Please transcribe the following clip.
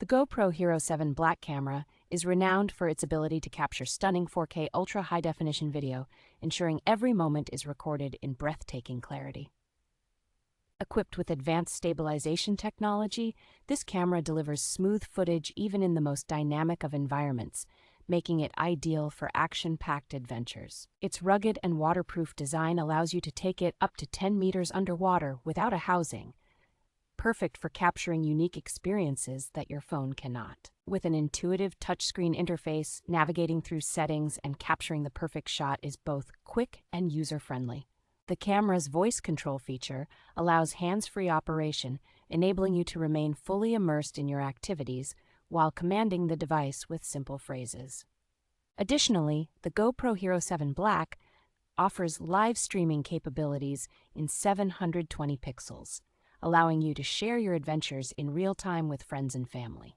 The GoPro Hero7 Black Camera is renowned for its ability to capture stunning 4K ultra-high-definition video, ensuring every moment is recorded in breathtaking clarity. Equipped with advanced stabilization technology, this camera delivers smooth footage even in the most dynamic of environments, making it ideal for action-packed adventures. Its rugged and waterproof design allows you to take it up to 10 meters underwater without a housing, perfect for capturing unique experiences that your phone cannot. With an intuitive touchscreen interface, navigating through settings and capturing the perfect shot is both quick and user-friendly. The camera's voice control feature allows hands-free operation, enabling you to remain fully immersed in your activities while commanding the device with simple phrases. Additionally, the GoPro Hero7 Black offers live streaming capabilities in 720 pixels, allowing you to share your adventures in real time with friends and family.